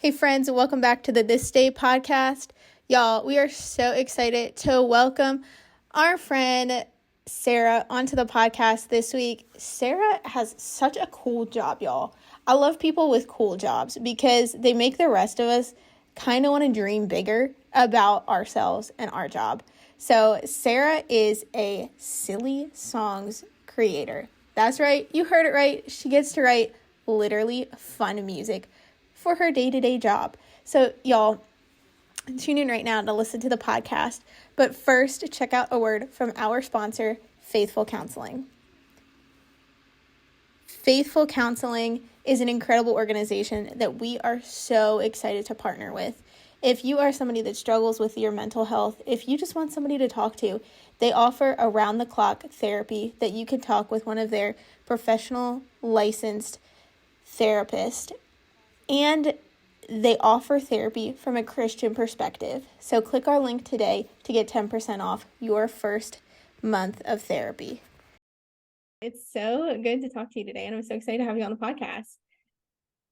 Hey friends, welcome back to the This Day podcast. Y'all, we are so excited to welcome our friend Sarah onto the podcast this week. Sarah has such a cool job, y'all. I love people with cool jobs because they make the rest of us kind of want to dream bigger about ourselves and our job. So Sarah is a silly songs creator. That's right. You heard it right. She gets to write literally fun music for her day-to-day job. So y'all, tune in right now to listen to the podcast. But first, check out a word from our sponsor, Faithful Counseling. Faithful Counseling is an incredible organization that we are so excited to partner with. If you are somebody that struggles with your mental health, if you just want somebody to talk to, they offer around-the-clock therapy that you can talk with one of their professional licensed therapists. And they offer therapy from a Christian perspective. So click our link today to get 10% off your first month of therapy. It's so good to talk to you today, and I'm so excited to have you on the podcast.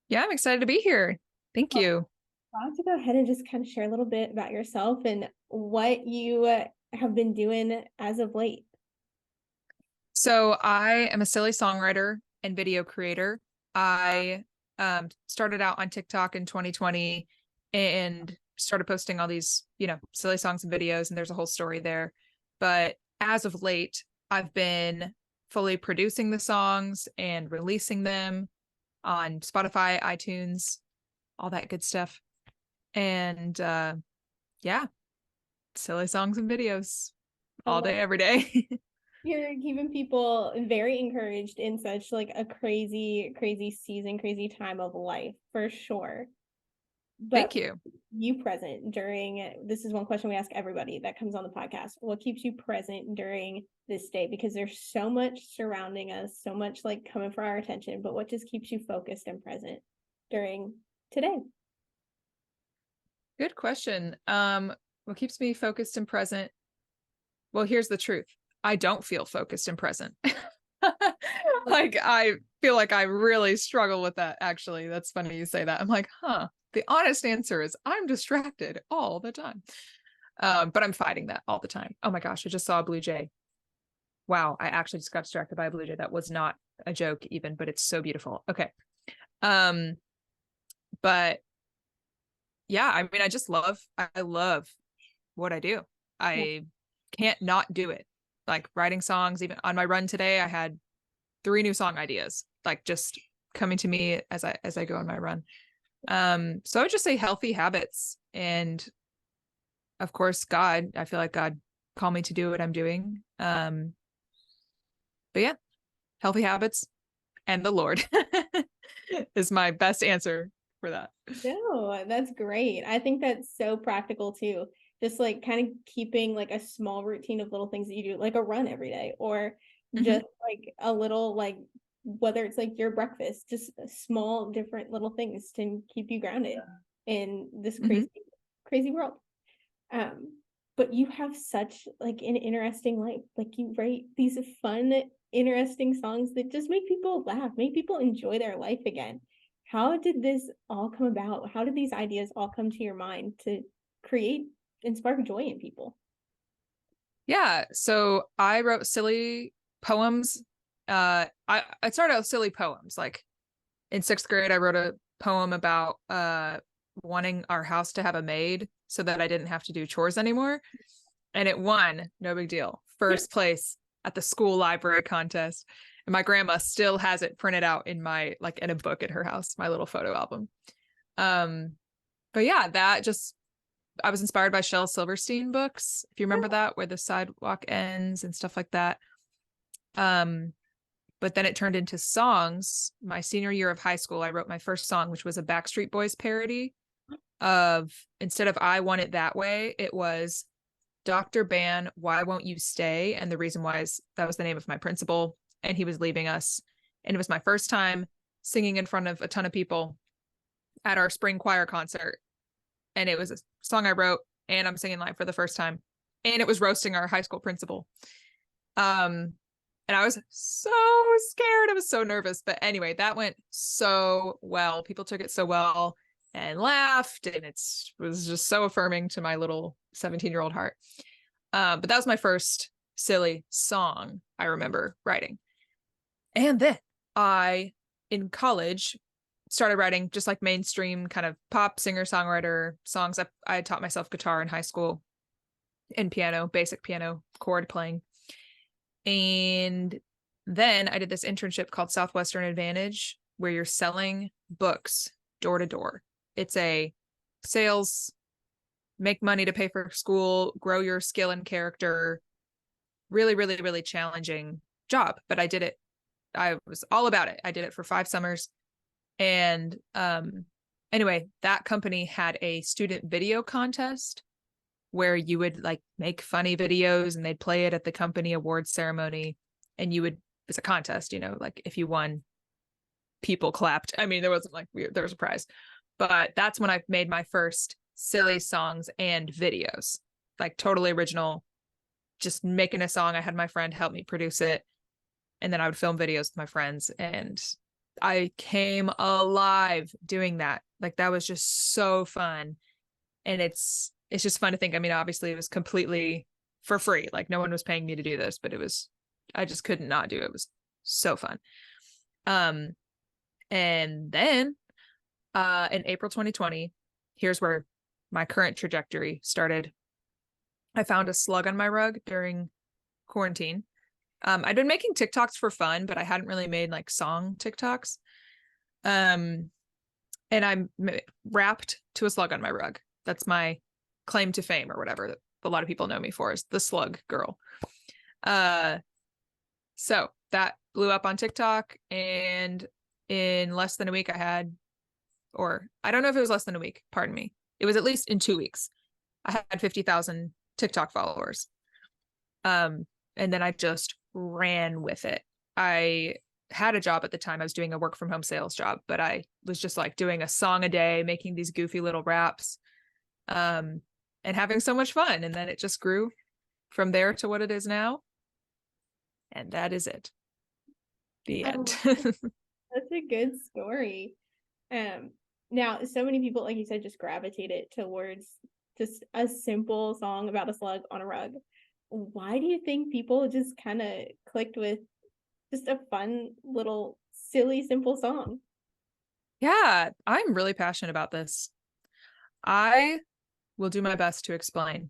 Yeah, I'm excited to be here. Thank you. I want to go ahead and just kind of share a little bit about yourself and what you have been doing as of late. So I am a silly songwriter and video creator. I started out on TikTok in 2020 and started posting all these, silly songs and videos, and there's a whole story there. But as of late, I've been fully producing the songs and releasing them on Spotify, iTunes, all that good stuff. And yeah, silly songs and videos all day, every day. You're keeping people very encouraged in such like a crazy season, crazy time of life, for sure. But Thank you. You present during, this is one question we ask everybody that comes on the podcast. What keeps you present during this day? Because there's so much surrounding us, so much like coming for our attention, but what just keeps you focused and present during today? Good question. What keeps me focused and present? Well, here's the truth. I don't feel focused and present. Like, I feel like I really struggle with that, actually. That's funny you say that. I'm like, the honest answer is I'm distracted all the time. But I'm fighting that all the time. Oh my gosh, I just saw a blue jay. Wow, I actually just got distracted by a blue jay. That was not a joke even, but it's so beautiful. Okay. But yeah, I mean, I love what I do. I can't not do it. Like writing songs, even on my run today, I had 3 new song ideas, like just coming to me as I go on my run. So I would just say healthy habits, and of course, God. I feel like God called me to do what I'm doing. But yeah, healthy habits and the Lord is my best answer for that. No, that's great. I think that's so practical too. Just like kind of keeping like a small routine of little things that you do, like a run every day, or just like a little, like whether it's like your breakfast, just small different little things to keep you grounded in this crazy world. But you have such like an interesting life. Like you write these fun, interesting songs that just make people laugh, make people enjoy their life again. How did this all come about? How did these ideas all come to your mind to create and spark joy in people? Yeah, so I wrote silly poems. I started out with silly poems. Like in 6th grade, I wrote a poem about wanting our house to have a maid so that I didn't have to do chores anymore. And it won, no big deal, first place at the school library contest. And my grandma still has it printed out in a book at her house, my little photo album. But yeah, I was inspired by Shel Silverstein books, if you remember that, Where the Sidewalk Ends and stuff like that. But then it turned into songs. My senior year of high school, I wrote my first song, which was a Backstreet Boys parody of, instead of I Want It That Way, it was Dr. Ban, Why Won't You Stay? And the reason why is that was the name of my principal, and he was leaving us. And it was my first time singing in front of a ton of people at our spring choir concert. And it was a song I wrote, and I'm singing live for the first time. And it was roasting our high school principal. And I was so scared. I was so nervous. But anyway, that went so well. People took it so well. and laughed, and it was just so affirming to my little 17-year-old heart. But that was my first silly song I remember writing. And then I, in college, started writing just like mainstream kind of pop singer-songwriter songs. I taught myself guitar in high school and piano, basic piano chord playing. And then I did this internship called Southwestern Advantage, where you're selling books door to door. It's a sales, make money to pay for school, grow your skill and character. Really, really, really challenging job, but I did it. I was all about it. I did it for 5 summers. And anyway, that company had a student video contest where you would like make funny videos and they'd play it at the company awards ceremony. And you would, it's a contest, like if you won, people clapped. I mean, there wasn't like there was a prize, but that's when I made my first silly songs and videos, like totally original, just making a song. I had my friend help me produce it. And then I would film videos with my friends, and I came alive doing that. Like that was just so fun. And it's just fun to think. I mean, obviously it was completely for free. Like no one was paying me to do this, but I just couldn't not do it. It was so fun. And then in April 2020, here's where my current trajectory started. I found a slug on my rug during quarantine. I'd been making TikToks for fun, but I hadn't really made like song TikToks. And I'm wrapped to a slug on my rug. That's my claim to fame or whatever that a lot of people know me for, is the slug girl. So that blew up on TikTok, and in less than a week or I don't know if it was less than a week, pardon me. It was at least in 2 weeks. I had 50,000 TikTok followers. And then I just ran with it. I had a job at the time. I was doing a work from home sales job, but I was just like doing a song a day, making these goofy little raps, and having so much fun. And then it just grew from there to what it is now. And that is it. The end. That's a good story. Now, so many people, like you said, just gravitated towards just a simple song about a slug on a rug. Why do you think people just kind of clicked with just a fun little silly simple song? Yeah, I'm really passionate about this. I will do my best to explain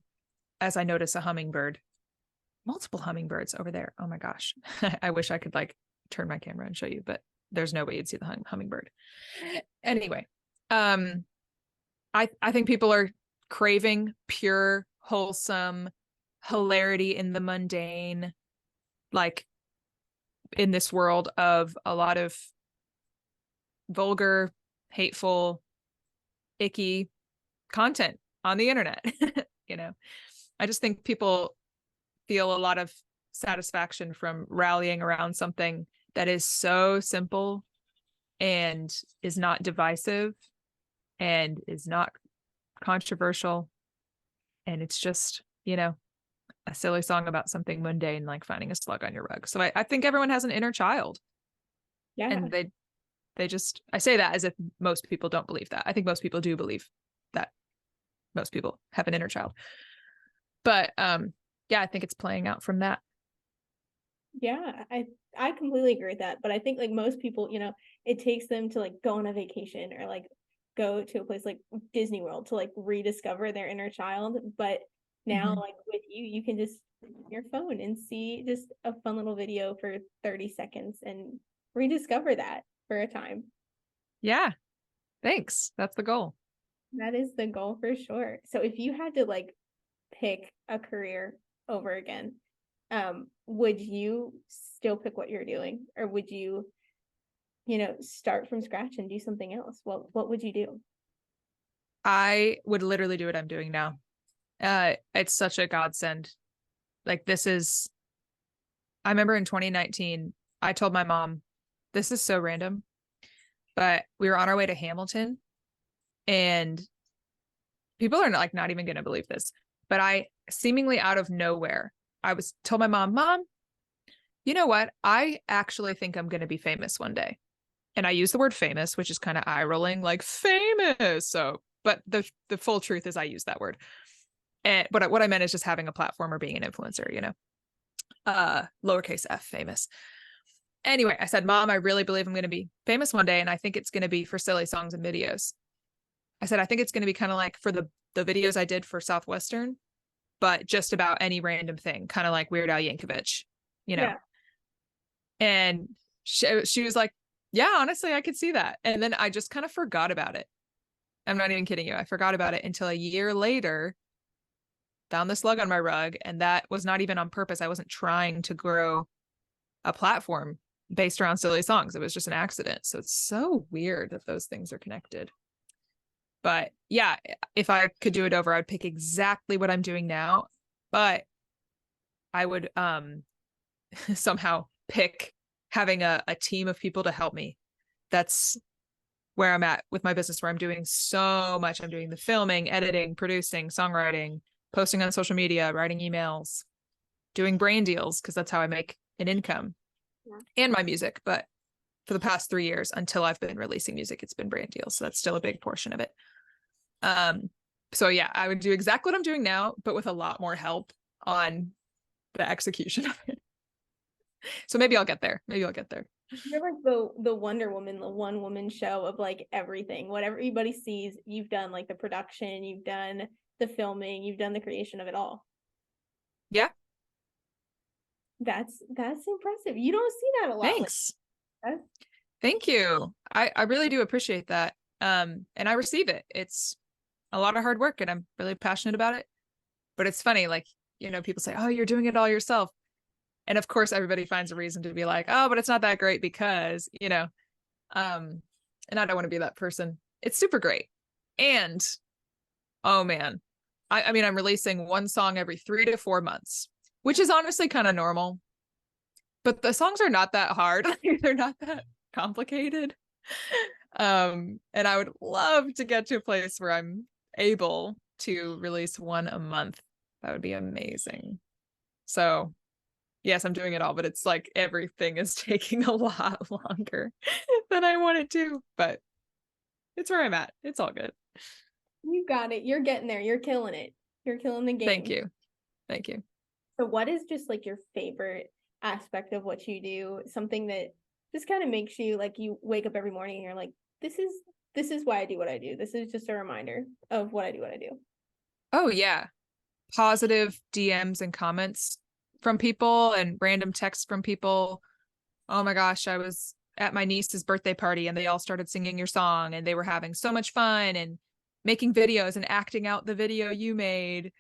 as I notice a hummingbird, multiple hummingbirds over there. Oh my gosh. I wish I could like turn my camera and show you, but there's no way you'd see the hummingbird. Anyway, I think people are craving pure, wholesome hilarity in the mundane, like in this world of a lot of vulgar, hateful, icky content on the internet. I just think people feel a lot of satisfaction from rallying around something that is so simple and is not divisive and is not controversial. And it's just, a silly song about something mundane, like finding a slug on your rug. So I think everyone has an inner child. Yeah. And they just, I say that as if most people don't believe that. I think most people do believe that most people have an inner child. But yeah, I think it's playing out from that. Yeah, I completely agree with that. But I think like most people, it takes them to like go on a vacation or like go to a place like Disney World to like rediscover their inner child. But now, like with you can just your phone and see just a fun little video for 30 seconds and rediscover that for a time. Yeah. Thanks. That's the goal. That is the goal for sure. So if you had to like pick a career over again, would you still pick what you're doing, or would you, start from scratch and do something else? What would you do? I would literally do what I'm doing now. It's such a godsend. Like I remember in 2019, I told my mom, this is so random, but we were on our way to Hamilton, and people are not even going to believe this, but I seemingly out of nowhere, told my mom, you know what? I actually think I'm going to be famous one day. And I use the word famous, which is kind of eye rolling, like famous. So, but the full truth is I use that word. And what I meant is just having a platform or being an influencer, lowercase f, famous. Anyway, I said, Mom, I really believe I'm going to be famous one day. And I think it's going to be for silly songs and videos. I said, I think it's going to be kind of like for the videos I did for Southwestern, but just about any random thing, kind of like Weird Al Yankovic, Yeah. And she was like, yeah, honestly, I could see that. And then I just kind of forgot about it. I'm not even kidding you. I forgot about it until a year later, found this lug on my rug. And that was not even on purpose. I wasn't trying to grow a platform based around silly songs. It was just an accident. So it's so weird that those things are connected. But yeah, if I could do it over, I'd pick exactly what I'm doing now. But I would somehow pick having a team of people to help me. That's where I'm at with my business, where I'm doing so much. I'm doing the filming, editing, producing, songwriting, posting on social media, writing emails, doing brand deals, because that's how I make an income, and my music. But for the past 3 years, until I've been releasing music, it's been brand deals. So that's still a big portion of it. So yeah, I would do exactly what I'm doing now, but with a lot more help on the execution of it. So maybe I'll get there. You're like the Wonder Woman, the one woman show of like everything. What everybody sees, you've done like the production, you've done the filming, you've done the creation of it all. Yeah. That's impressive. You don't see that a lot. Thanks. Thank you. I really do appreciate that. And I receive it. It's a lot of hard work and I'm really passionate about it. But it's funny, like, people say, oh, you're doing it all yourself. And of course, everybody finds a reason to be like, oh, but it's not that great because, and I don't want to be that person. It's super great. And, oh man, I mean, I'm releasing one song every 3 to 4 months, which is honestly kind of normal. But the songs are not that hard. They're not that complicated. And I would love to get to a place where I'm able to release one a month. That would be amazing. So yes, I'm doing it all, but it's like everything is taking a lot longer than I wanted to, but it's where I'm at. It's all good. You got it. You're getting there. You're killing it. You're killing the game. Thank you. So what is just like your favorite aspect of what you do? Something that just kind of makes you like, you wake up every morning and you're like, this is why I do what I do. This is just a reminder of what I do. Oh yeah. Positive DMs and comments from people and random texts from people. Oh my gosh, I was at my niece's birthday party and they all started singing your song and they were having so much fun and making videos and acting out the video you made.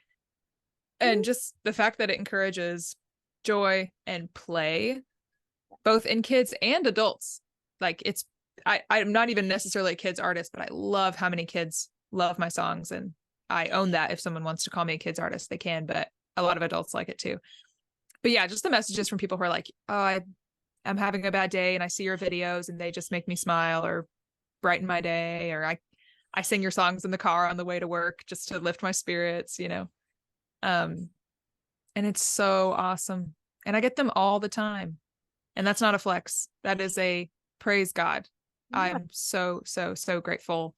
And just the fact that it encourages joy and play, both in kids and adults. Like I'm not even necessarily a kids artist, but I love how many kids love my songs. And I own that. If someone wants to call me a kids artist, they can, but a lot of adults like it too. But yeah, just the messages from people who are like, oh, I'm having a bad day and I see your videos and they just make me smile or brighten my day. Or I sing your songs in the car on the way to work just to lift my spirits, and it's so awesome. And I get them all the time. And that's not a flex. That is a praise God. Yeah. I'm so, so, so grateful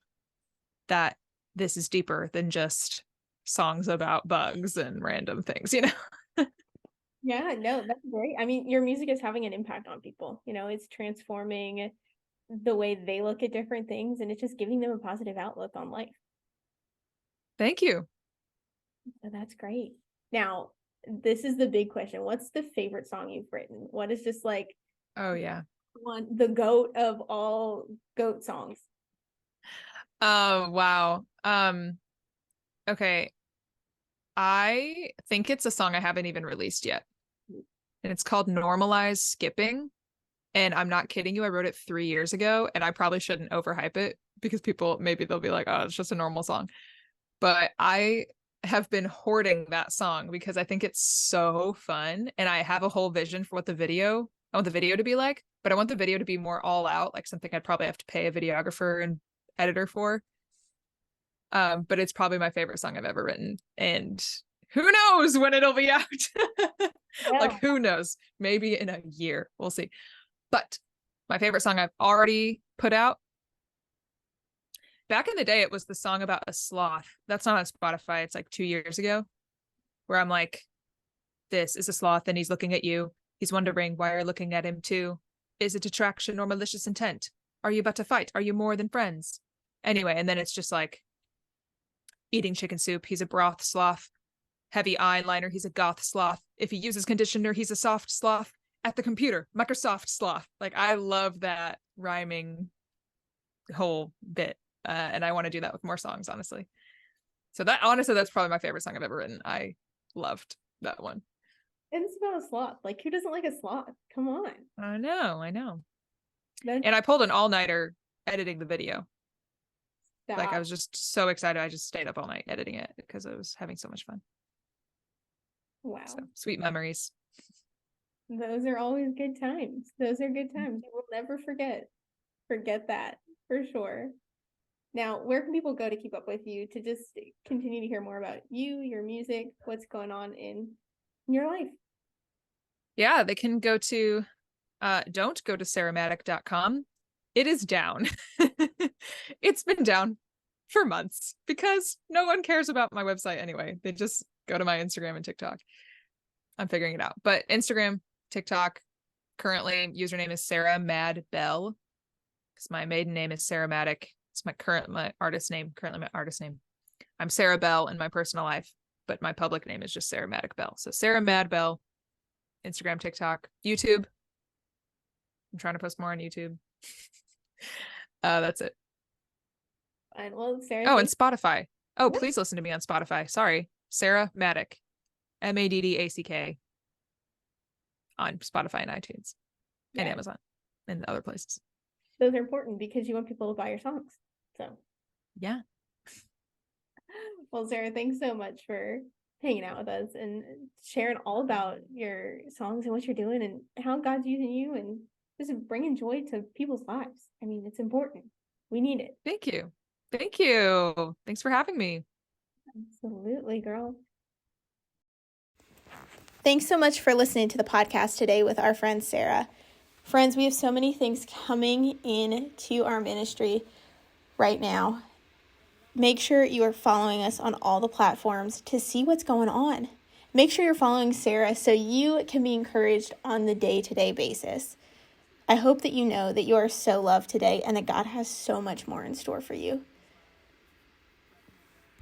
that this is deeper than just songs about bugs and random things, Yeah, no, that's great. I mean, your music is having an impact on people. It's transforming the way they look at different things and it's just giving them a positive outlook on life. Thank you. So that's great. Now, this is the big question. What's the favorite song you've written? What is just like, oh yeah, the goat of all goat songs? Oh wow. Okay. I think it's a song I haven't even released yet. And it's called Normalize Skipping. And I'm not kidding you. I wrote it 3 years ago and I probably shouldn't overhype it because people, maybe they'll be like, oh, it's just a normal song. But I have been hoarding that song because I think it's so fun. And I have a whole vision for what I want the video to be like, but I want the video to be more all out, like something I'd probably have to pay a videographer and editor for. But it's probably my favorite song I've ever written. And who knows when it'll be out? Yeah. Like, who knows? Maybe in a year. We'll see. But My favorite song I've already put out. Back in the day, it was the song about a sloth. That's not on Spotify. It's like 2 years ago, where I'm like, this is a sloth and he's looking at you. He's wondering why you're looking at him too. Is it attraction or malicious intent? Are you about to fight? Are you more than friends? Anyway, and then it's just like eating chicken soup. He's a broth sloth. Heavy eyeliner. He's a goth sloth. If he uses conditioner, he's a soft sloth. At the computer, Microsoft sloth. Like, I love that rhyming whole bit. And I want to do that with more songs, honestly. So that, honestly, that's probably my favorite song I've ever written. I loved that one. And it's about a sloth. Like, who doesn't like a sloth? Come on. I know. And I pulled an all-nighter editing the video. Stop. Like, I was just so excited. I just stayed up all night editing it because I was having so much fun. Wow. So, sweet memories. Those are always good times. Those are good times. You will never forget that for sure. Now, where can people go to keep up with you, to just continue to hear more about you, your music, what's going on in your life? Yeah, they can go to, don't go to sarahmaddack.com. It is down. It's been down for months because no one cares about my website anyway. They just go to my Instagram and TikTok. I'm figuring it out. But Instagram, TikTok, currently username is Sarah Mad Bell, because my maiden name is Sarah Maddack. It's my artist name. I'm Sarah Bell in my personal life, but my public name is just Sarah Maddack Bell. So Sarah Mad Bell, Instagram, TikTok, YouTube. I'm trying to post more on YouTube. That's it. And well, Sarah. Oh, and Spotify. Oh, please listen to me on Spotify. Sorry. Sarah Maddack. Maddack. On Spotify and iTunes and Amazon and other places. Those are important because you want people to buy your songs. So yeah. Well, Sarah, thanks so much for hanging out with us and sharing all about your songs and what you're doing and how God's using you and just bringing joy to people's lives. I mean, it's important. We need it. Thank you. Thanks for having me. Absolutely, girl. Thanks so much for listening to the podcast today with our friend Sarah. Friends, we have so many things coming into our ministry right now. Make sure you are following us on all the platforms to see what's going on. Make sure you're following Sarah so you can be encouraged on the day-to-day basis. I hope that you know that you are so loved today and that God has so much more in store for you.